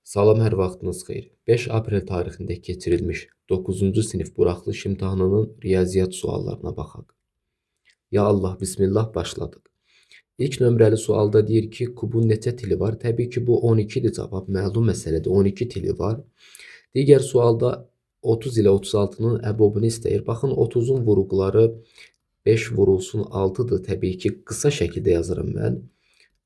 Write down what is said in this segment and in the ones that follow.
Salam, hər vaxtınız xeyir. 5 aprel tarixində keçirilmiş 9-cu sinif buraxılış imtahanının riyaziyyat suallarına baxaq. Ya Allah, bismillah, başladıq. İlk nömrəli sualda deyir ki, kubun neçə tili var? Təbii ki, bu 12-dir cavab. Məlum məsələdir, 12 tili var. Digər sualda 30 ilə 36-nın əbobunu istəyir. Baxın, 30-un vuruqları 5 vurulsun 6-dır. Təbii ki, qısa şəkildə yazırım mən.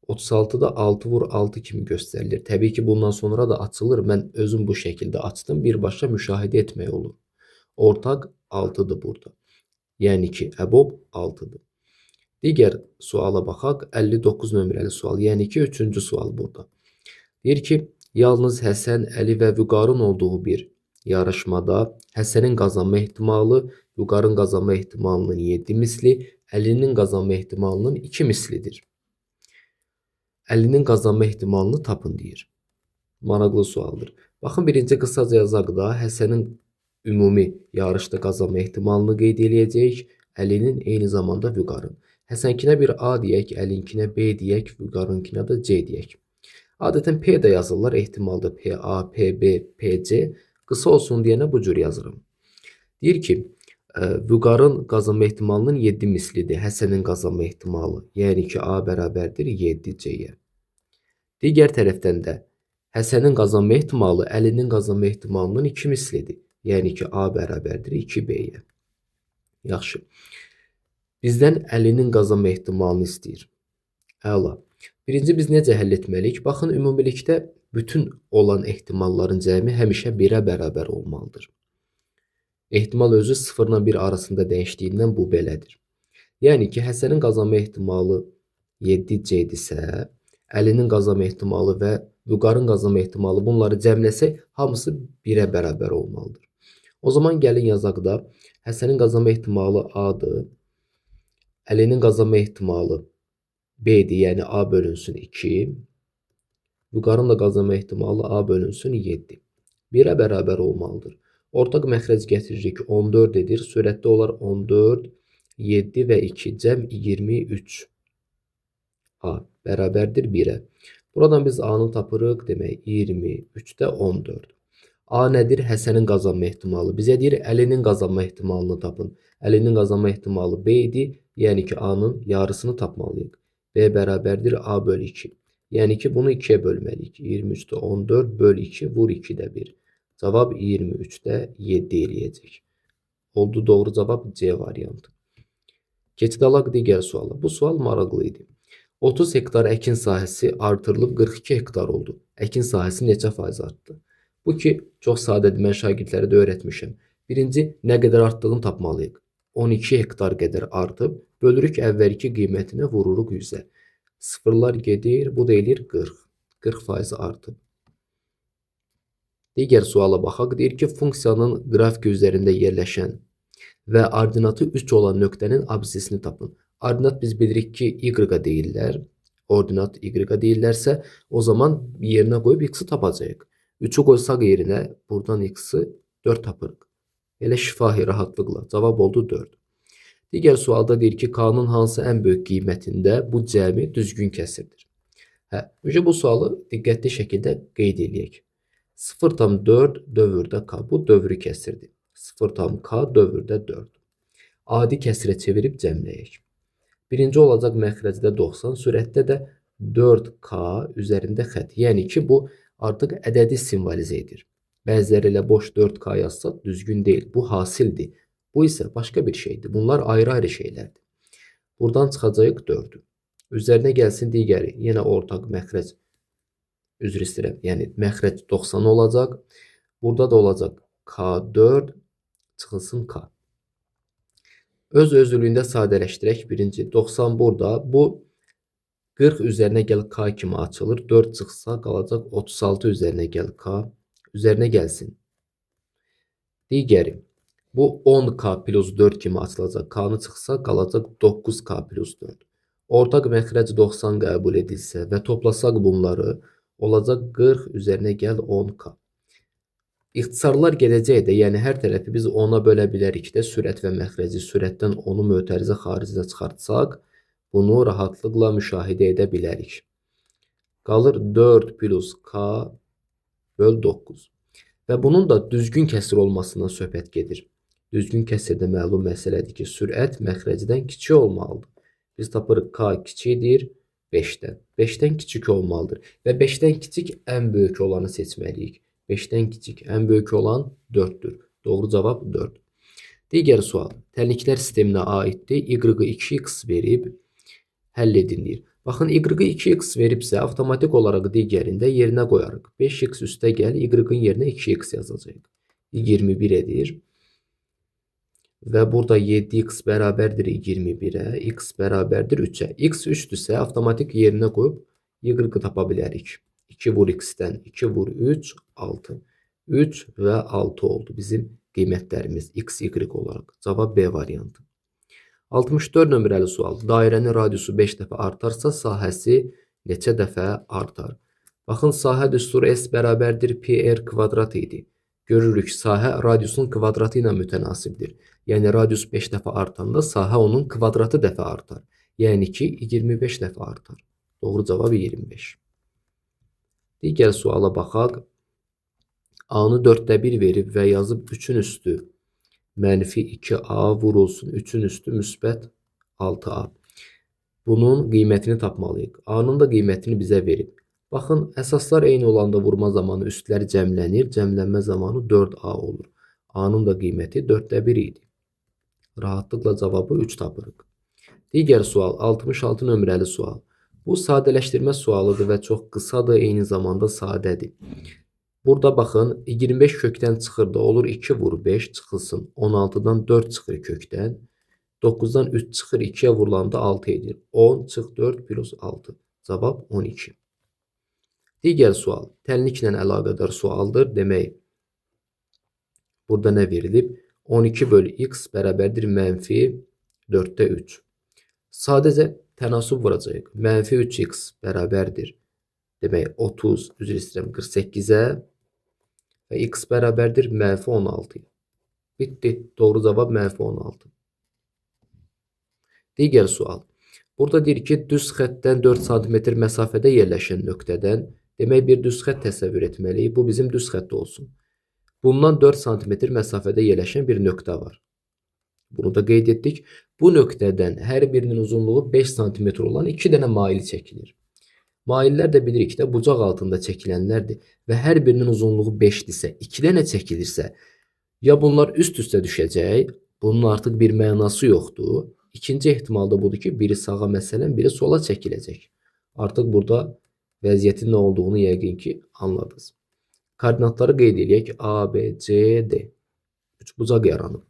36'da 6 vur 6 kimi gösterilir. Təbii ki, bundan sonra da açılır. Mən özüm bu şəkildə açdım. Birbaşa müşahidə etmək olur. Ortaq 6'dır burada. Yəni ki, əbob 6'dır. Digər suala baxaq. 59 nömrəli sual. Yəni ki, 3-cü sual burada. Deyir ki, yalnız Həsən, Əli və Vüqarın olduğu bir yarışmada Həsənin qazanma ehtimalı Vüqarın qazanma ehtimalının 7 misli, Əlinin qazanma ehtimalının 2 mislidir. Əlinin qazanma ehtimalını tapın deyir. Maraqlı sualdır. Baxın, birinci qısaca yazaq da Həsənin ümumi yarışda qazanma ehtimalını qeyd eləyəcəyik. Əlinin eyni zamanda Vüqarın. Həsənkinə bir A deyək, Əlinkinə B deyək, Vüqarınkinə də C deyək. Adətən P də yazırlar, ehtimalda PA, PB, PC. Qısa olsun deyənə bu cür yazırım. Deyir ki, Vüqarın qazanma ehtimalının 7 mislidir. Həsənin qazanma ehtimalı. Yəni ki, A bərabərdir 7C-yə. Digər tərəfdən də Həsənin qazanma ehtimalı Əlinin qazanma ehtimalının 2 mislidir. Yəni ki, A bərabərdir 2B-yə. Yaxşı. Bizdən Əlinin qazanma ehtimalını istəyir. Əla. Birinci biz necə həll etməliyik? Baxın, ümumilikdə bütün olan ehtimalların cəmi həmişə 1-ə bərabər olmalıdır. Ehtimal özü 0 ilə 1 arasında dəyişdiyindən bu belədir. Yəni ki, Həsənin qazanma ehtimalı 7C-dirsə, Əlinin qazanma ehtimalı və Vüqarın qazanma ehtimalı, bunları cəmləsək hamısı 1-ə bərabər olmalıdır. O zaman gəlin yazaq da Həsənin qazanma ehtimalı A-dır. Əlinin qazanma ehtimalı B-dir, yəni A bölünsün 2. Vüqarın da qazanma ehtimalı A bölünsün 7. 1-ə bərabər olmalıdır. Ortaq məxrəc gətiririk, 14 edir. Sürətdə olar 14, 7 və 2 cəm 23. A bərabərdir 1-ə. Buradan biz A-nı tapırıq, demək 23-də 14. A nədir? Həsənin qazanma ehtimalı. Bizə deyir, Əlinin qazanma ehtimalını tapın. Əlinin qazanma ehtimalı B idi, yəni ki, A-nın yarısını tapmalıyıq. B bərabərdir A bölü 2. Yəni ki, bunu 2-yə bölməliyik. 23'də 14 böl 2 vur 2'də 1. Cavab 23'də 7 eləyəcək. Oldu doğru cavab C variantı. Keçid digər suala. Bu sual maraqlı idi. 30 hektar əkin sahəsi artırılıb 42 hektar oldu. Əkin sahəsi neçə faiz artdı? Bu ki, çox sadədir. Mən şagirdlərə də öyrətmişəm. Birinci, nə qədər artdığını tapmalıyıq. 12 hektar qədər artıb, bölürük əvvəlki qiymətinə, vururuq 100-ə. Sıfırlar gedir, bu da eləyir 40. 40% artıb. Digər suala baxaq. Deyir ki, funksiyanın qrafik üzərində yerləşən və ordinatı 3 olan nöqtənin absisini tapın. Ordinat biz bilirik ki, y-a deyirlər. Ordinat y-a deyirlərsə, o zaman yerinə qoyub x-i tapacağıq. 3'ü qoysaq yerinə, buradan x-i 4 tapırıq. Elə şifahi rahatlıqla. Cavab oldu 4. Digər sualda deyir ki, K-nın hansı ən böyük qiymətində bu cəmi düzgün kəsirdir? Bu sualı diqqətli şəkildə qeyd edək. 0,4 dövrdə K. Bu dövrü kəsirdi. 0,K dövrdə 4. Adi kəsirə çevirib cəmləyək. Birinci olacaq məxrəcdə 90, sürətdə də 4K üzərində xətt. Yəni ki, bu artıq ədədi simvolizə edir. Bəziləri ilə boş 4K yazsa düzgün deyil. Bu hasildir. Bu isə başqa bir şeydir. Bunlar ayrı-ayrı şeylərdir. Buradan çıxacaq 4'ü. Üzərinə gəlsin digəri. Yenə ortaq məxrəc. Üzr istəyirəm. Yəni məxrəc 90 olacaq. Burada da olacaq K4 çıxılsın K. Öz özlüyündə sadələşdirək. Birinci 90 burada. Bu 40 üzərinə gəl K kimi açılır. 4 çıxsa qalacaq 36 üzərinə gəl K. Üzərinə gəlsin. Digəri. Bu 10K plus 4 kimi açılacaq. K-nı çıxsa qalacaq 9K plus 4. Ortaq məxrəc 90 qəbul edilsə və toplasaq bunları, olacaq 40 üzərinə gəl 10K. İxtisarlar gedəcək də, yəni hər tərəfi biz 10'a bölə bilərik də, sürət və məxrəci. Sürətdən 10'u mötərizə xaricinə çıxartsaq, bunu rahatlıqla müşahidə edə bilərik. Qalır 4 plus K böl 9. Və bunun da düzgün kəsir olmasından söhbət gedir. Düzgün kəsirdə məlum məsələdir ki, sürət məxrəcdən kiçik olmalıdır. Biz tapırıq k kiçikdir 5-dən. 5-dən kiçik olmalıdır. Və 5-dən kiçik ən böyük olanı seçməliyik. 5-dən kiçik ən böyük olan 4-dür. Doğru cavab 4. Digər sual. Tənliklər sisteminə aiddir. Y-ı 2x verib həll edilmir. Baxın, y-ı 2x veribsə, avtomatik olaraq digərində yerinə qoyarıq. 5x üstə gəl, y-ın yerinə 2x yazacaq. 21 edir. Və burada 7x bərabərdir 21-ə, x bərabərdir 3-ə. X 3-dürsə, avtomatik yerinə qoyub y-ı tapa bilərik. 2 vur x-dən, 2 vur 3, 6. 3 və 6 oldu bizim qiymətlərimiz x, y olaraq. Cavab B variantı. 64 nömrəli sual. Dairənin radiusu 5 dəfə artarsa, sahəsi neçə dəfə artar? Baxın, sahə düsturu S bərabərdir PR kvadrat idi. Görürük, sahə radiusun kvadratı ilə mütənasibdir. Yəni, radius 5 dəfə artanda sahə onun kvadratı dəfə artar. Yəni ki, 25 dəfə artar. Doğru cavab 25. Digər suala baxaq. A-nı 4-də 1 verib və yazıb 3-ün üstü -2A vurulsun 3-ün üstü müsbət 6A. Bunun qiymətini tapmalıyıq. A-nın da qiymətini bizə verib. Baxın, əsaslar eyni olanda vurma zamanı üstlər cəmlənir. Cəmlənmə zamanı 4A olur. A-nın da qiyməti 4-də 1 idi. Rahatlıqla cavabı 3 tapırıq. Digər sual, 66 nömrəli sual. Bu sadələşdirmə sualıdır və çox qısadır, eyni zamanda sadədir. Burada baxın, 25 kökdən çıxır da olur 2 vur 5 çıxılsın. 16-dan 4 çıxır kökdən. 9-dan 3 çıxır 2-yə vurulanda 6 edir. 10 çıx 4 plus 6. Cavab 12. Digər sual, tənliklə əlaqədar sualdır. Demək, burada nə verilib? 12 bölü x bərabərdir -4-də 3. Sadəcə tənasüb vuracaq. -3x bərabərdir. Demək, 30, üzr istəyirəm, 48-ə və x bərabərdir -16. Bitdi. Doğru cavab -16. Digər sual. Burada deyir ki, düz xəttdən 4 cm məsafədə yerləşən nöqtədən, demək, bir düz xətt təsəvvür etməliyik. Bu bizim düz xətt olsun. Bundan 4 cm məsafədə yerləşən bir nöqtə var. Bunu da qeyd etdik. Bu nöqtədən hər birinin uzunluğu 5 cm olan 2 dənə mail çəkilir. Maillər də bilirik də bucaq altında çəkilənlərdir və hər birinin uzunluğu 5-dirsə, 2 dənə çəkilirsə, ya bunlar üst-üstə düşəcək, bunun artıq bir mənası yoxdur. İkinci ehtimal da budur ki, biri sağa məsələn, biri sola çəkiləcək. Artıq burada vəziyyətin nə olduğunu yəqin ki, anladınız. Koordinatları qeyd edək. A, B, C, D. 3 bucaq yaranıb.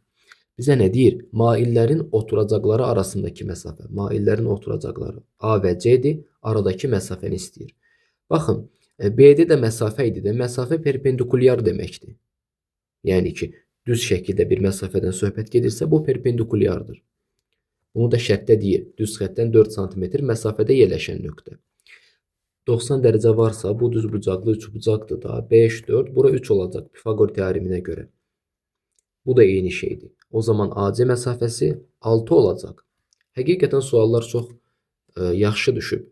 Bizə nə deyir? Maillərin oturacaqları arasındakı məsafə. Maillərin oturacaqları A və C-dir. Aradakı məsafəni istəyir. Baxın, B-də də məsafə idi də. Məsafə perpendikulyar deməkdir. Yəni ki, düz şəkildə bir məsafədən söhbət gedirsə, bu perpendikulyardır. Bunu da şərtdə deyir. Düz xəttdən 4 cm məsafədə yerləşən nöqtə. 90 dərəcə varsa, bu düz bucaqlı 3 bucaqdır da. 5, 4, bura 3 olacaq Pifaqor teoreminə görə. Bu da eyni şeydir. O zaman AC məsafəsi 6 olacaq. Həqiqətən suallar çox yaxşı düşüb.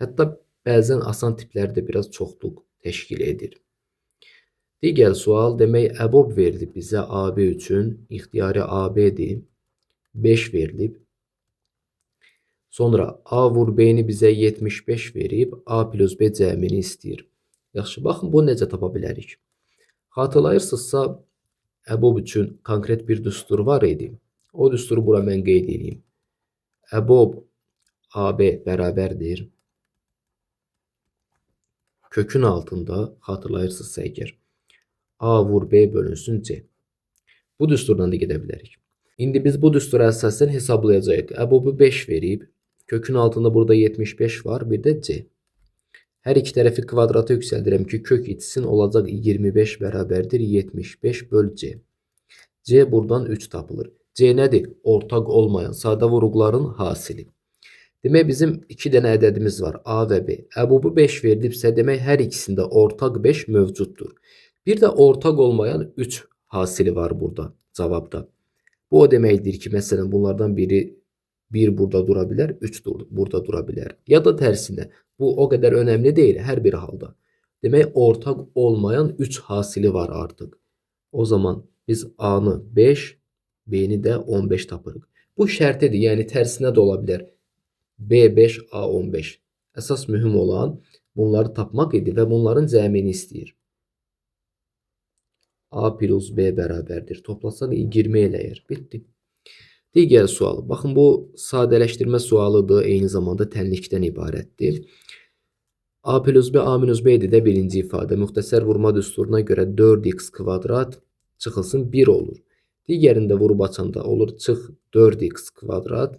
Hətta bəzən asan tiplərdə biraz çoxluq təşkil edir. Digər sual, demək, əbob verilib bizə AB üçün. İxtiyari AB-dir. 5 verilib. Sonra A vur B-ni bizə 75 verib, A plus B cəmini istəyir. Yaxşı, baxın, bu necə tapa bilərik? Xatırlayırsınızsa, əbob üçün konkret bir düstur var idi. O düsturu bura mən qeyd edeyim. Əbob AB bərabərdir. Kökün altında, xatırlayırsınızsa əgər, A vur B bölünsün C. Bu düsturdan da gedə bilərik. İndi biz bu düstura əsasən hesablayacağıq. Əbobu 5 verib, kökün altında burada 75 var, bir də C. Hər iki tərəfi kvadrata yüksəldirəm ki, kök itsin, olacaq 25 bərabərdir 75 böl C. C buradan 3 tapılır. C nədir? Ortaq olmayan sadə vuruqların hasili. Demək, bizim 2 dənə ədədimiz var, A və B. Əbobu 5 verilibsə, demək, hər ikisində ortaq 5 mövcuddur. Bir də ortaq olmayan 3 hasili var burada, cavabda. Bu o deməkdir ki, məsələn, bunlardan biri 1 burada dura bilər, 3 burada dura bilər. Ya da tərsinə, bu o qədər önəmli deyil hər bir halda. Demek ortak olmayan 3 hasili var artık. O zaman biz A'nı 5, B'ni de 15 tapırıq. Bu şərtidir, yəni tərsinə də ola bilər. B5, A15. Əsas mühüm olan bunları tapmaq idi və bunların cəmini istəyir. A plus B bərabərdir. Toplasaq 20 eləyir. Bitdi. Digər sual. Baxın, bu sadələşdirmə sualıdır, eyni zamanda tənlikdən ibarətdir. A plus B, A minus B də birinci ifadə. Müxtəsər vurma düsturuna görə 4x kvadrat çıxılsın 1 olur. Digərində vurub açanda olur çıx 4x kvadrat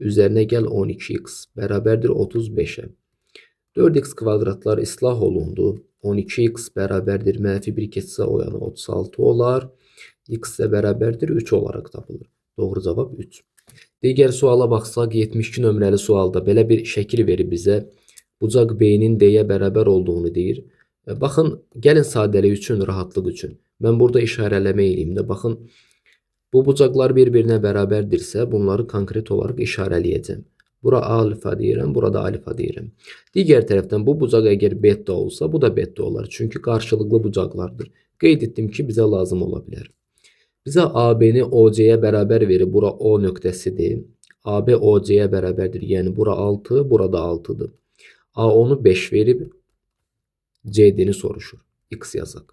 üzərinə gəl 12x bərabərdir 35-ə. 4x kvadratlar islah olundu. 12x bərabərdir mənfi 1 keçsə o yana 36 olar. X də bərabərdir 3 olaraq tapılır. Doğru cavab 3. Digər suala baxsaq 72 nömrəli sualda belə bir şəkil verir bizə. Bucaq B-nin D-yə bərabər olduğunu deyir. Baxın, gəlin sadəlik üçün, rahatlıq üçün. Mən burada işarələmə eləyim də. Baxın, bu bucaqlar bir-birinə bərabərdirsə, bunları konkret olaraq işarələyəcəm. Bura alfa deyirəm, burada alfa deyirəm. Digər tərəfdən bu bucaq əgər beta olsa, bu da beta olar. Çünki qarşılıqlı bucaqlardır. Qeyd etdim ki, bizə lazım ola bilər. Bizə AB-ni OC-yə bərabər verir. Bura O nöqtəsidir. AB OC-yə bərabərdir. Yəni bura 6, burada 6-dır. A10'u 5 verib CD-ni soruşur. X yazaq.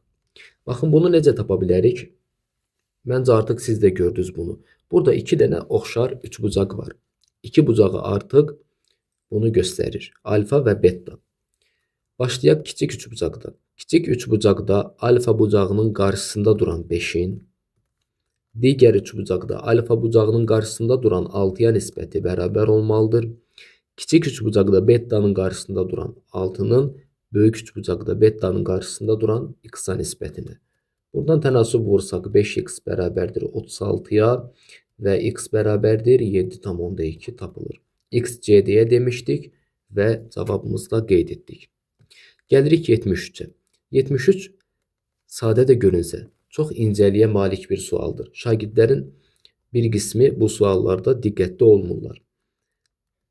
Baxın, bunu necə tapa bilərik? Məncə artıq siz də gördünüz bunu. Burada 2 dənə oxşar 3 bucaq var. 2 bucağı artıq bunu göstərir. Alfa və beta. Başlayaq kiçik 3 bucaqdan. Kiçik 3 bucaqda alfa bucağının qarşısında duran 5-in, digər 3 bucaqda alfa bucağının qarşısında duran 6-ya nisbəti bərabər olmalıdır. Kiçik 3 bucaqda beta'nın qarşısında duran 6'nın böyük 3 bucaqda beta'nın qarşısında duran x-a nisbətinə. Buradan tənasüb vursaq 5x bərabərdir 36-ya və x bərabərdir 7,2 tapılır. X CD-yə demişdik və cavabımızda qeyd etdik. Gəlirik 73-ə. 73 sadə də görünsə çox incəliyə malik bir sualdır. Şagirdlərin bir qismi bu suallarda diqqətli olmurlar.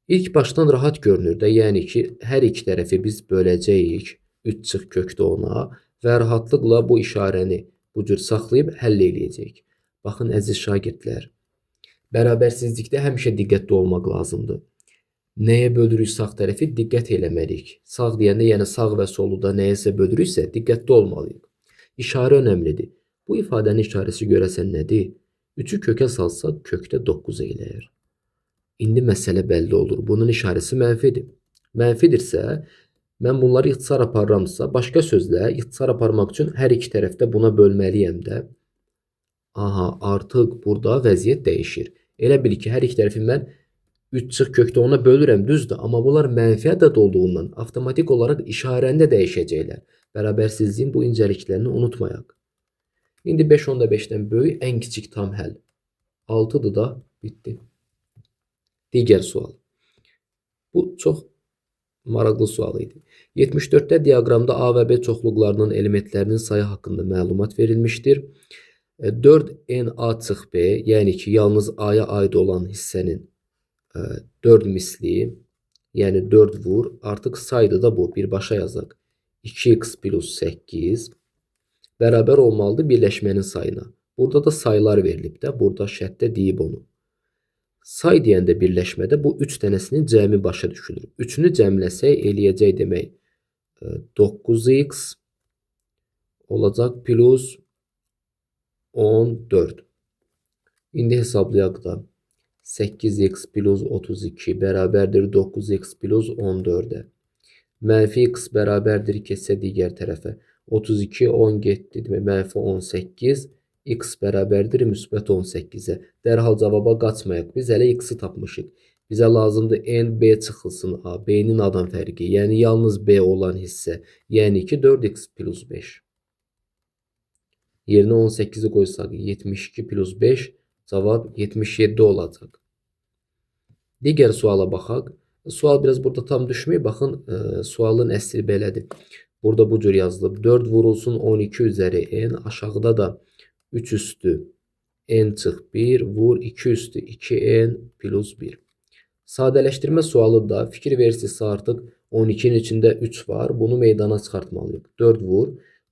İlk başdan rahat görünür də, yəni ki, hər iki tərəfi biz böləcəyik 3 çıx kökdə ona və rahatlıqla bu işarəni bu cür saxlayıb həll eləyəcəyik. Baxın əziz şagirdlər, bərabərsizlikdə həmişə diqqətli olmaq lazımdır. Nəyə bölürük sağ tərəfi diqqət eləməliyik. Sağ deyəndə, yəni sağ və solu da nəyəsə bölürüksə diqqətli olmalıyıq. İşarə önəmlidir. Bu ifadənin işarəsi görəsən nədir? 3'ü kökə salsaq kökdə 9 eləyir. İndi məsələ bəlli olur. Bunun işarəsi mənfidir. Mənfidirsə, mən bunları ixtisar aparıramsa, başqa sözlə ixtisar aparmaq üçün hər iki tərəfdə buna bölməliyəm də. Aha, artıq burada vəziyyət dəyişir. Elə bil ki, hər iki tərəfi mən 3 çıx kökdə ona bölürəm, düzdür. Amma bunlar mənfi ədəd olduğundan avtomatik olaraq işarəni də dəyişəcəklər. Bərabərsizliyin bu incəliklərini unutmayaq. İndi 5 onda 5-dən böyük ən kiçik tam həll. 6'dır da, bitdi. Digər sual. Bu çox maraqlı sual idi. 74'də diaqramda A və B çoxluqlarının elementlərinin sayı haqqında məlumat verilmişdir. 4NA çıx B, yəni ki, yalnız A'ya aid olan hissənin 4 misli, yəni 4 vur, artıq saydı da bu, birbaşa yazaq. 2x plus 8 bərabər olmalıdır birləşmənin sayına. Burada da sayılar verilib də, burada şərtdə deyib onu. Say deyəndə birləşmədə bu 3 dənəsinin cəmi başa düşülür. 3'ünü cəmləsək eləyəcək demək 9x olacaq plus 14. İndi hesablayaq da 8x plus 32 bərabərdir 9x plus 14'ə. Mənfi x bərabərdir keçsə digər tərəfə. 32, 10 getdi, demək mənfi 18. X bərabərdir müsbət 18'ə. Dərhal cavaba qaçmayaq. Biz hələ x-i tapmışıq. Bizə lazımdır n, b çıxılsın a. B-nin adam fərqi, yəni yalnız b olan hissə. Yəni ki 4x plus 5. Yerinə 18'i qoysaq 72 plus 5 cavab 77 olacaq. Digər suala baxaq. Sual biraz burada tam düşmüyor. Baxın, sualın əsli belədir. Burada bu cür yazılıb. 4 vurulsun 12 üzəri n. Aşağıda da 3 üstü n çıx 1 vur 2 üstü 2n plus 1. Sadələşdirmə sualı da fikir versiyası artıq 12'nin içində 3 var. Bunu meydana çıxartmalıyıq. 4 vur.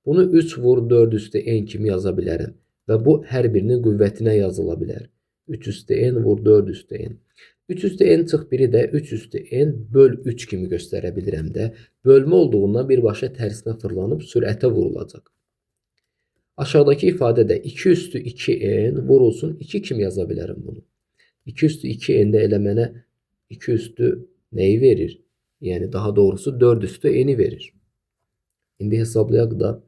Bunu 3 vur 4 üstü n kimi yaza bilərəm. Və bu hər birinin qüvvətinə yazıla bilər. 3 üstü n vur 4 üstü n. 3 üstü n çıx biri də 3 üstü n böl 3 kimi göstərə bilirəm də. Bölmə olduğundan birbaşa tərsinə fırlanıb sürətə vurulacaq. Aşağıdakı ifadədə 2 üstü 2n vurulsun 2 kimi yaza bilərəm bunu. 2 üstü 2n də elə mənə 2 üstü nəyi verir? Yəni daha doğrusu 4 üstü n'i verir. İndi hesablayaq da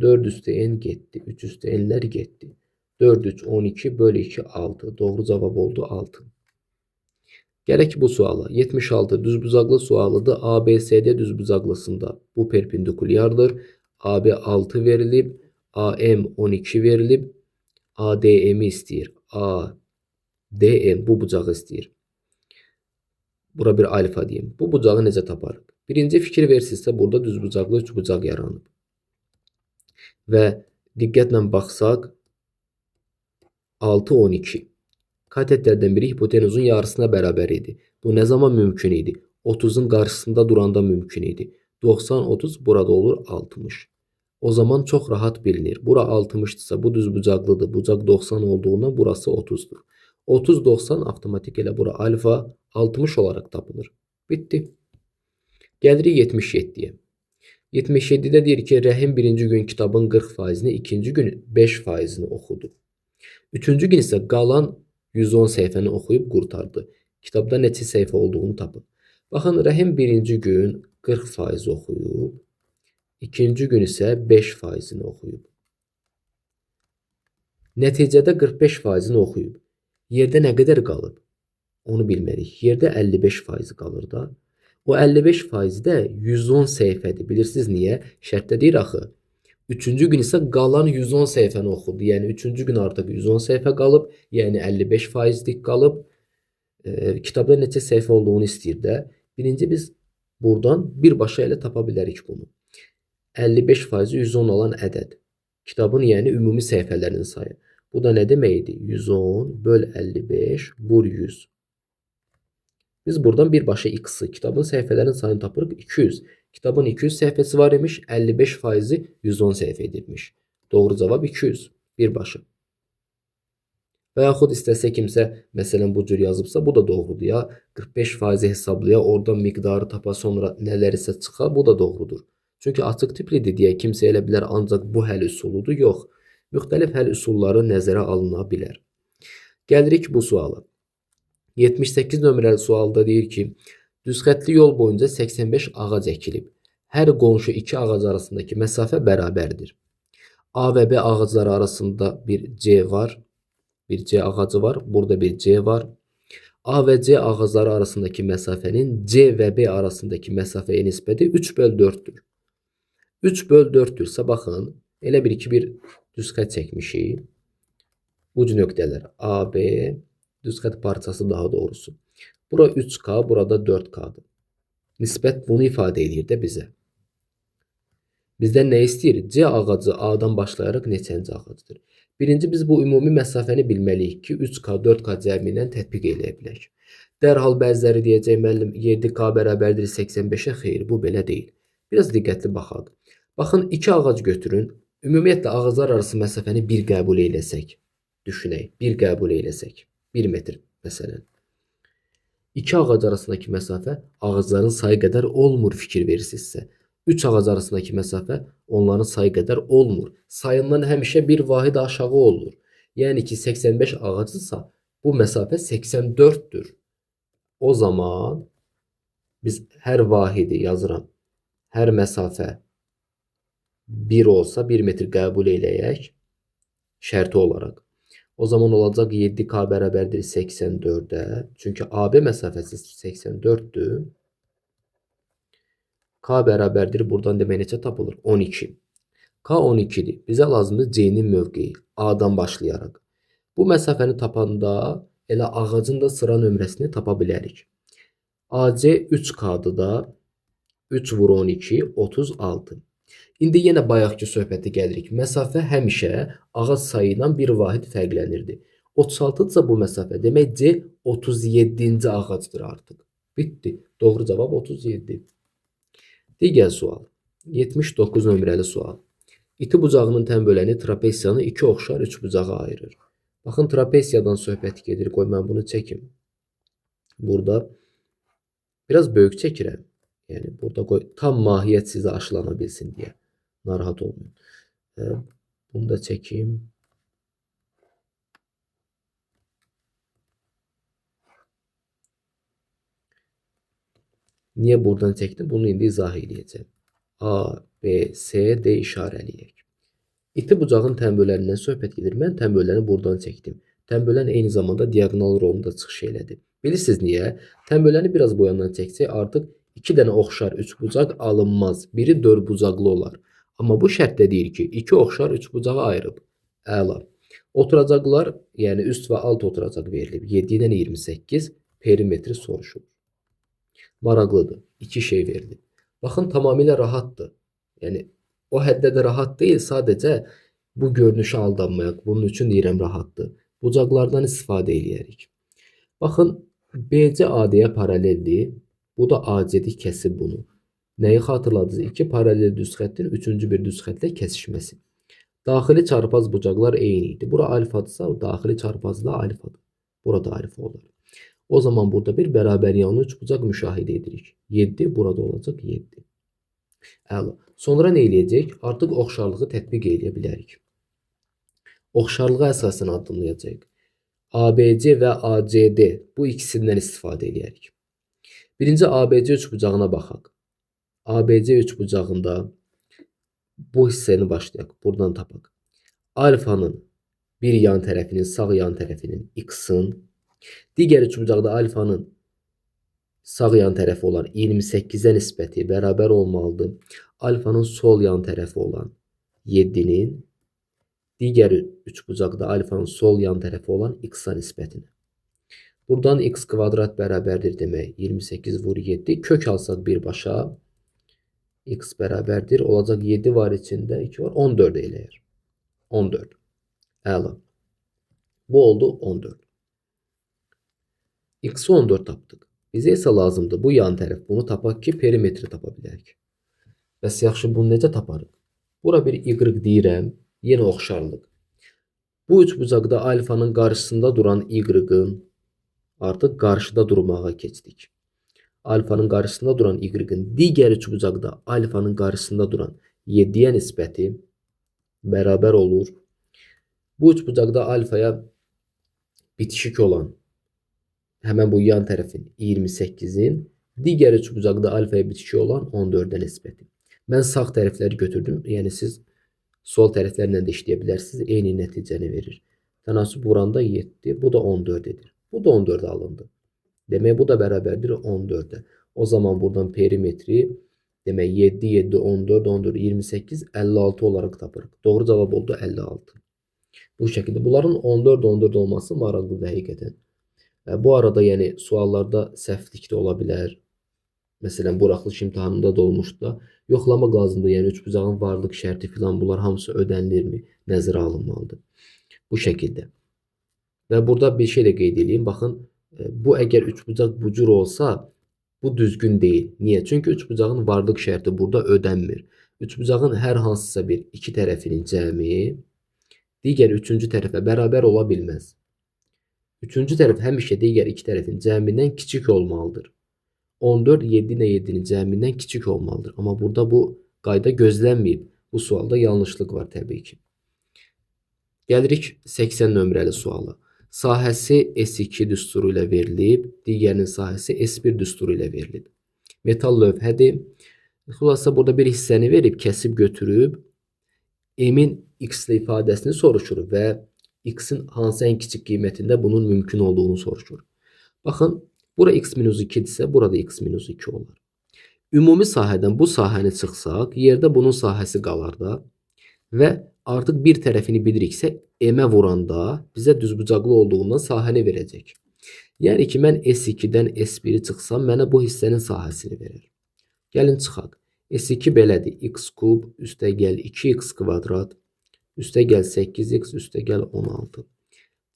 4 üstü n getdi. 3 üstü n'lər getdi. 4 3 12 bölü 2 6. Doğru cavab oldu 6. Gələk bu suala. 76 düzbucaqlı sualıdır. ABCD düzbucaqlısında bu perpendikulyardır. AB 6 verilib. AM 12 verilib. ADM'i istəyir. ADM bu bucağı istəyir. Bura bir alfa diyeyim. Bu bucağı necə taparıq? Birinci fikir versinizsə burada düzbucaqlı üçbucaq yaranıb. Və diqqətlə baxsaq 6 12. Katetlərdən biri hipotenuzun yarısına bərabər idi. Bu nə zaman mümkün idi? 30'un qarşısında duranda mümkün idi. 90 30 burada olur 60. O zaman çox rahat bilinir. Bura 60'dırsa bu düzbucaqlıdır. Bucaq 90 olduğundan burası 30'dur. 30 90 avtomatik elə bura alfa 60 olarak tapılır. Bitti. Gəlirik 77'ye. 77'də deyir ki, Rəhim birinci gün kitabın 40%'ni, ikinci gün 5%'ni oxudu. Üçüncü gün isə qalan 110 səhifəni oxuyub qurtardı. Kitabda neçə səhifə olduğunu tapın. Baxın, Rəhim birinci gün 40% oxuyub, ikinci gün isə 5%'ni oxuyub. Nəticədə 45%'ni oxuyub. Yerdə nə qədər qalıb? Onu bilmərik. Yerdə 55% qalır da. O 55% də 110 səhifədir. Bilirsiniz niyə? Şərtdə deyir axı. Üçüncü gün isə qalan 110 səhifəni oxudu. Yəni üçüncü gün artıq 110 səhifə qalıb. Yəni 55%lik qalıb. Kitabda neçə səhifə olduğunu istəyir də. Birinci biz buradan birbaşa ilə tapa bilərik bunu. 55% 110 olan ədəd. Kitabın yəni ümumi səhifələrinin sayı. Bu da nə deməkdir? 110 böl 55 vur 100. Biz buradan birbaşa x'ı, kitabın səhifələrinin sayını tapırıq 200. Kitabın 200 səhifəsi var imiş, 55%'i 110 səhifə edilmiş. Doğru cavab 200 birbaşa. Və yaxud istəsə kimsə məsələn bu cür yazıbsa bu da doğrudur ya. 45%'i hesablaya, oradan miqdarı tapa, sonra nələr isə çıxa, bu da doğrudur. Çünki açıq tiplidir deyə kimsə elə bilər ancaq bu həll üsuludur. Yox. Müxtəlif həll üsulları nəzərə alına bilər. Gəlirik bu suala. 78 nömrəli sualda deyir ki, düzxətli yol boyunca 85 ağac əkilib. Hər qonşu iki ağac arasındakı məsafə bərabərdir. A və B ağacları arasında bir C var. Bir C ağacı var. Burada bir C var. A və C ağacları arasındakı məsafənin C və B arasındakı məsafəyə nisbəti 3 böl 4'dür. 3 böl 4'dürsə baxın, elə bir ki bir düzxət çəkmişik. Uc nöqtələr A, B, düzxət parçası daha doğrusu. Bura 3K, burada 4K'dır. Nisbət bunu ifadə edir də bizə. Bizdən nə istəyir? C ağacı A'dan başlayaraq neçənci ağacdır? Birinci biz bu ümumi məsafəni bilməliyik ki, 3K, 4K cəmi ilə tətbiq eləyə bilək. Dərhal bəziləri deyəcək, müəllim 7K bərabərdir 85'ə, xeyr, bu belə deyil. Biraz diqqətli baxaq. Baxın, 2 ağac götürün. Ümumiyyətlə ağaclar arası məsafəni 1 qəbul eləsək. Düşünək, 1 qəbul eləsək. 1 metr məsələn. 2 ağac arasındakı məsafə ağacların sayı qədər olmur fikir verirsinizsə. 3 ağac arasındakı məsafə onların sayı qədər olmur. Sayından həmişə bir vahid aşağı olur. Yəni ki 85 ağacdırsa bu məsafə 84'dür. O zaman biz hər vahidi yazıram. Hər məsafə 1 olsa 1 metr qəbul eləyək şərti olaraq. O zaman olacaq 7K bərabərdir 84'ə. Çünki AB məsafəsi 84'dür. K bərabərdir. Buradan demək neçə tapılır? 12. K 12'dir. Bizə lazımdır C'nin mövqeyi. A'dan başlayaraq. Bu məsafəni tapanda elə ağacın da sıra nömrəsini tapa bilərik. AC 3K'dır da 3 vur 12 36. İndi yenə bayaqki söhbətə gəlirik. Məsafə həmişə ağac sayı ilə bir vahid fərqlənirdi. 36'dırsa bu məsafə, demək C 37'ci ağacdır artıq. Bitdi. Doğru cavab 37. Digər sual. 79 nömrəli sual. İti bucağının tən böləni trapesiyanı iki oxşar üçbucağa ayırır. Baxın, trapesiyadan söhbət gedir. Qoy mən bunu çəkim. Burada biraz böyük çəkirəm. Yəni burada qoy tam mahiyyət sizə aşılana bilsin deyə. Narahat olmayın. Bunu da çəkim. Niyə buradan çəkdim? Bunu indi izah edəcəm. A, B, C, D işarələyək. İti bucağın tən bölənindən söhbət gedir. Mən tən böləni buradan çəkdim. Tən bölən eyni zamanda diaqonal rolunda çıxış elədi. Bilirsiniz niyə? Tən böləni biraz bu yandan çəksək artıq 2 dənə oxşar üçbucaq alınmaz. Biri dördbucaqlı olar. Amma bu şərtdə deyir ki, 2 oxşar üçbucağa ayırıb. Əla. Oturacaqlar, yəni üst və alt oturacaq verilib. 7 ilə 28 perimetri soruşulur. Maraqlıdır. 2 şey verilib. Baxın, tamamilə rahatdır. Yəni o həddə də rahat deyil, sadəcə bu görünüşə aldanmayaq. Bunun üçün deyirəm rahatdır. Bucaqlardan istifadə eləyərik. Baxın, BC AD-yə paraleldir. Bu da AC'dir, kəsib bunu. Nəyi xatırladınız? 2 paralel düz xəttin 3-cü bir düz xəttlə kəsişməsi. Daxili çarpaz bucaqlar eyni idi. Bura alfadırsa, daxili çarpaz da alfadır. Burada alfa olur. O zaman burada bir bərabər yanlı üçbucaq müşahidə edirik. 7 burada olacaq 7. Əla. Sonra nə eləyəcək? Artıq oxşarlığı tətbiq eləyə bilərik. Oxşarlığa əsasən addımlayacağıq. ABC və ACD bu ikisindən istifadə eləyərik. Birinci ABC üçbucağına baxaq. ABC üçbucağında bu hissəni başlayaq. Buradan tapaq. Alfanın bir yan tərəfinin, sağ yan tərəfinin x-in, digər üçbucaqda alfanın sağ yan tərəfi olan 28-ə nisbəti bərabər olmalıdır. Alfanın sol yan tərəfi olan 7-nin digər üçbucaqda alfanın sol yan tərəfi olan x-a nisbətinə. Buradan x kvadrat bərabərdir demək. 28 vur 7. Kök alsaq birbaşa. X bərabərdir. Olacaq 7 var içində. 2 var. 14 eləyər. 14. Əla. Bu oldu 14. X-i 14 tapdıq. Bizə isə lazımdır bu yan tərəf. Bunu tapaq ki, perimetri tapa bilərik. Bəs yaxşı, bunu necə taparıq? Bura bir y deyirəm. Yenə oxşarlıq. Bu üçbucaqda alfanın qarşısında duran y-ın artıq qarşıda durmağa keçdik. Alfanın qarşısında duran y-ın digər üçbucaqda alfanın qarşısında duran 7-yə nisbəti bərabər olur. Bu üçbucaqda alfaya bitişik olan həmən bu yan tərəfin 28-in digər üçbucaqda alfaya bitişik olan 14-ə nisbəti. Mən sağ tərəfləri götürdüm. Yəni siz sol tərəflərlə də işləyə bilərsiniz. Eyni nəticəni verir. Tənasüb vuranda 7, bu da 14 edir. Bu da 14 alındı. Demək bu da bərabərdir 14-ə. O zaman buradan perimetri demək 7, 7, 14, 14, 28, 56 olaraq tapırıq. Doğru cavab oldu 56. Bu şəkildə. Bunların 14, 14 olması maraqlıdır həqiqətən. Bu arada yəni suallarda səhvlik də ola bilər. Məsələn, buraxılış imtahanında da olmuşdu da. Yoxlamaq lazımdır. Yəni üçbucağın varlıq şərti filan bunlar hamısı ödənilirmi? Nəzərə alınmalıdır. Bu şəkildə. Və burada bir şey də qeyd edeyim. Baxın, bu əgər üçbucaq bu cür olsa, bu düzgün deyil. Niyə? Çünki üçbucağın varlıq şərti burada ödənmir. Üçbucağın hər hansısa bir iki tərəfinin cəmi digər üçüncü tərəfə bərabər ola bilməz. Üçüncü tərəf həmişə digər iki tərəfin cəmindən kiçik olmalıdır. 14, 7 ilə 7-nin cəmindən kiçik olmalıdır. Amma burada bu qayda gözlənməyib. Bu sualda yanlışlıq var təbii ki. Gəlirik 80 nömrəli suala. Sahəsi S2 düsturu ilə verilib, digərinin sahəsi S1 düsturu ilə verilib. Metal lövhədir. Xülasə burada bir hissəni verib, kəsib götürüb, M-in x-li ifadəsini soruşur və x-in hansı ən kiçik qiymətində bunun mümkün olduğunu soruşur. Baxın, bura x-2-dirsə, burada x-2 olar. Ümumi sahədən bu sahəni çıxsaq, yerdə bunun sahəsi qalar da və artıq bir tərəfini biliriksə, M-ə vuranda bizə düzbucaqlı olduğundan sahəni verəcək. Yəni ki, mən S2-dən S1-i çıxsam, mənə bu hissənin sahəsini verir. Gəlin çıxaq. S2 belədir. X kub üstə gəl 2x kvadrat üstə gəl 8x üstə gəl 16.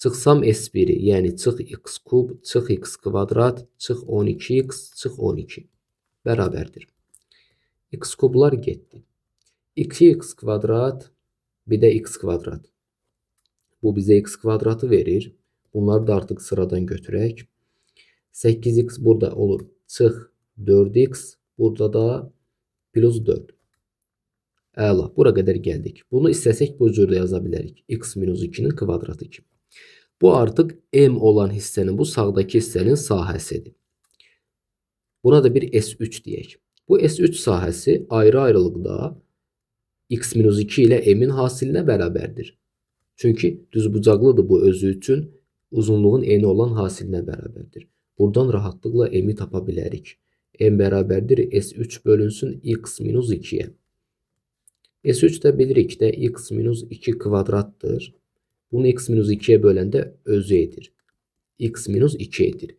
Çıxsam S1-i, yəni çıx x kub, çıx x kvadrat, çıx 12x, çıx 12. Bərabərdir. X kublar getdi. 2x kvadrat bir də x kvadrat. Bu bizə x kvadratı verir. Bunları da artıq sıradan götürək. 8x burada olur. Çıx 4x. Burada da plus 4. Əla. Bura qədər gəldik. Bunu istəsək bu cür də yaza bilərik. X minus 2'nin kvadratı kimi. Bu artıq m olan hissənin, bu sağdakı hissənin sahəsidir. Buna da bir S3 deyək. Bu S3 sahəsi ayrı-ayrılıqda x minus 2 ilə m'in hasilinə bərabərdir. Çünki düzbucaqlıdır bu özü üçün, uzunluğun eni olan hasilinə bərabərdir. Buradan rahatlıqla m'i tapa bilərik. M bərabərdir S3 bölünsün x minus 2'ye. S3 də bilirik də x minus 2 kvadratdır. Bunu x minus 2'ye böləndə özü edir. X minus 2 edir.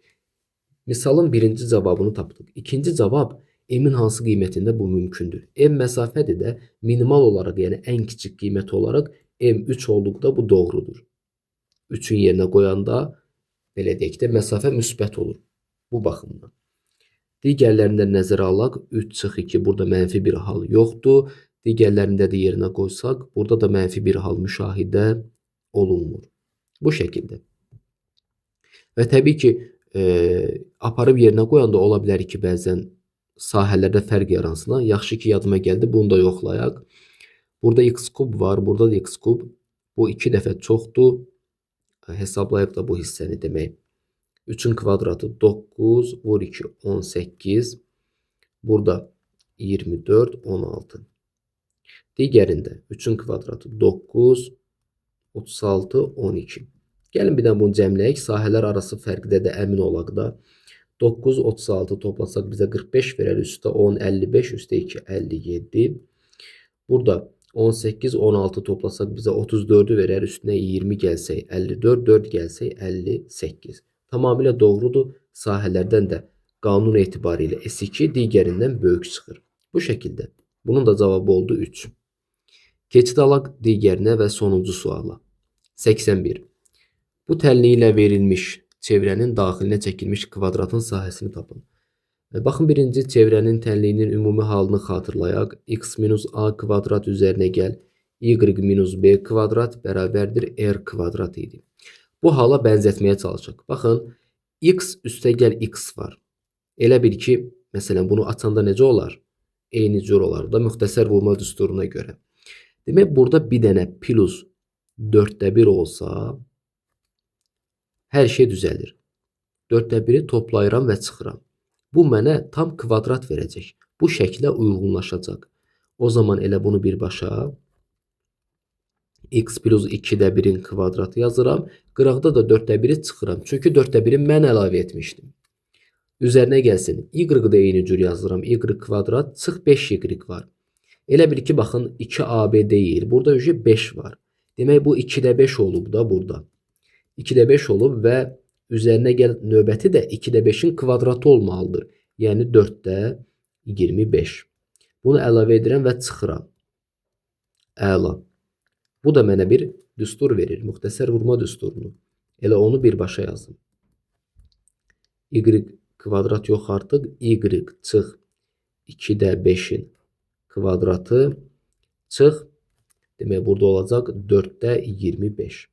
Misalın birinci cavabını tapdıq. İkinci cavab m'in hansı qiymətində bu mümkündür? M məsafədir də minimal olaraq, yəni ən kiçik qiymət olaraq m 3 olduqda bu doğrudur. 3'ün yerinə qoyanda belə deyək də məsafə müsbət olur. Bu baxımdan. Digərlərində nəzərə alaq. 3 çıx 2 burada mənfi bir hal yoxdur. Digərlərində də yerinə qoysaq burada da mənfi bir hal müşahidə olunmur. Bu şəkildə. Və təbii ki aparıb yerinə qoyanda ola bilər ki bəzən sahələrdə fərq yaransın. Yaxşı ki yadıma gəldi. Bunu da yoxlayaq. Burada x kub var. Burada da x kub. Bu 2 dəfə çoxdur. Hesablayıb da bu hissəni demək. 3'ün kvadratı 9 vur 2 18. Burada 24 16. Digərində 3'ün kvadratı 9 36 12. Gəlin bir də bunu cəmləyək. Sahələr arası fərqdə də əmin olaq da. 9 36 toplasaq bizə 45 verər. Üstə 10 55 üstə 2 57. Burada 18 16 toplasaq bizə 34'ü verər. Üstünə 20 gəlsək 54 4 gəlsək 58. Tamamilə doğrudur. Sahələrdən də qanun etibarilə S2 digərindən böyük çıxır. Bu şəkildə. Bunun da cavabı oldu 3. Keçid alaq digərinə və sonuncu suala. 81. Bu təlini ilə verilmiş çevrənin daxilinə çəkilmiş kvadratın sahəsini tapın. Baxın birinci çevrənin tənliyinin ümumi halını xatırlayaq. X minus a kvadrat üzərinə gəl. Y minus b kvadrat bərabərdir r kvadrat idi. Bu hala bənzətməyə çalışaq. Baxın x üstəgəl x var. Elə bil ki məsələn bunu açanda necə olar? Eyni cür olar da müxtəsər vurma düsturuna görə. Demək burada bir dənə plus 4'də 1 olsa hər şey düzəlir. 4'də 1'i toplayıram və çıxıram. Bu mənə tam kvadrat verəcək. Bu şəklə uyğunlaşacaq. O zaman elə bunu birbaşa x plus 2'də 1'in kvadratı yazıram. Qıraqda da 4'də 1'i çıxıram. Çünki 4'də 1'i mən əlavə etmişdim. Üzərinə gəlsin. Y-ı da eyni cür yazıram. Y kvadrat çıx 5y var. Elə bil ki baxın 2ab deyil. Burada öcə 5 var. Demək bu 2'də 5 olub da burada. 2'də 5 olub və üzərinə gəl növbəti də 2'də 5'in kvadratı olmalıdır. Yəni 4'də 25. Bunu əlavə edirəm və çıxıram. Əla. Bu da mənə bir düstur verir. Müxtəsər vurma düsturunu. Elə onu birbaşa yazdım. Y kvadrat yox artıq. Y çıx 2'də 5'in kvadratı çıx. Demək burada olacaq 4'də 25.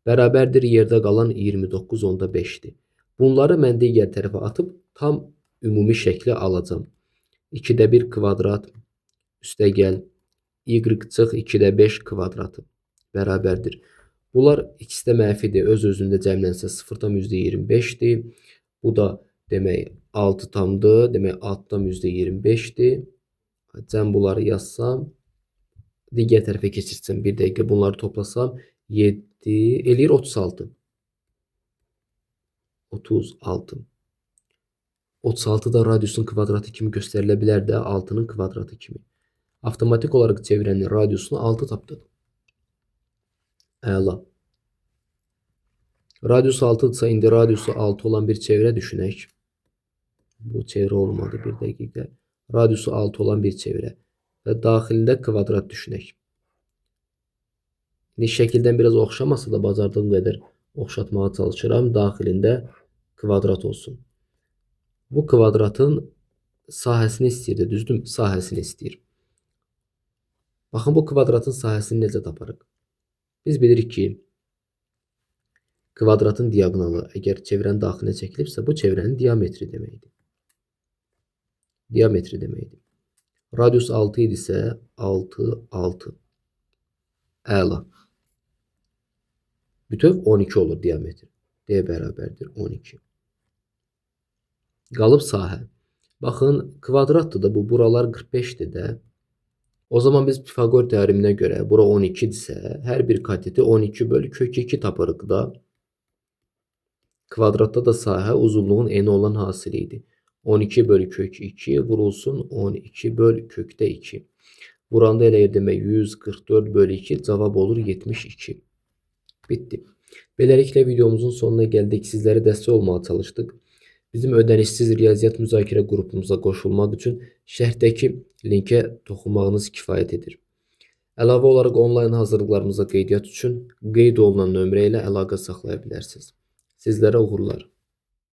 Bərabərdir yerdə qalan 29 onda 5'dir. Bunları mən digər tərəfə atıb tam ümumi şəkli alacağım. 2'də 1 kvadrat üstə gəl. Y çıx 2'də 5 kvadratı bərabərdir. Bunlar ikisi də mənfidir. Öz-özündə cəmlənsə 0,25'dir. Bu da demək 6 tamdır. Demək 6,25'dir. Cəm bunları yazsam. Digər tərəfə keçirsəm 1 dəqiqə bunları toplasam 7 eləyir 36. 36. 36 da radiusun kvadratı kimi göstərilə bilər də 6'nın kvadratı kimi. Avtomatik olaraq çevrənin radiusunu 6 tapdıq. Əla. Radius 6'dırsa indi radiusu 6 olan bir çevrə düşünək. Bu çevrə olmadı bir dəqiqə. Radiusu 6 olan bir çevrə. Və daxilində kvadrat düşünək. Şəkildən biraz oxşamasa da bacardığım qədər oxşatmağa çalışıram. Daxilində kvadrat olsun. Bu kvadratın sahəsini istəyir də, düzdür? Sahəsini istəyir. Baxın bu kvadratın sahəsini necə taparıq? Biz bilirik ki, kvadratın diaqonalı əgər çevrənin daxilinə çəkilibsə, bu çevrənin diametri deməkdir. Diametri deməkdir. Radius 6 idisə 6, 6. Əla. Bütöv 12 olur diametr. D bərabərdir 12. Qalıb sahə. Baxın, kvadratdır da bu. Buralar 45'dir də. O zaman biz Pifagor teoreminə görə bura 12'dirsə, hər bir kateti 12 bölü kök 2 tapırıq da. Kvadratda da sahə uzunluğun eni olan hasili idi. 12 bölü kök 2 vurulsun 12 bölü kökdə 2. Vuranda eləyir demək 144 bölü 2 cavab olur 72. Bitti. Beləliklə videomuzun sonuna gəldik. Sizlərə dəstək olmağa çalışdıq. Bizim ödənişsiz riyaziyyat müzakirə qrupumuza qoşulmaq üçün şərhdəki linkə toxunmağınız kifayət edir. Əlavə olaraq onlayn hazırlıqlarımıza qeydiyyat üçün qeyd olunan nömrə ilə əlaqə saxlaya bilərsiniz. Sizlərə uğurlar.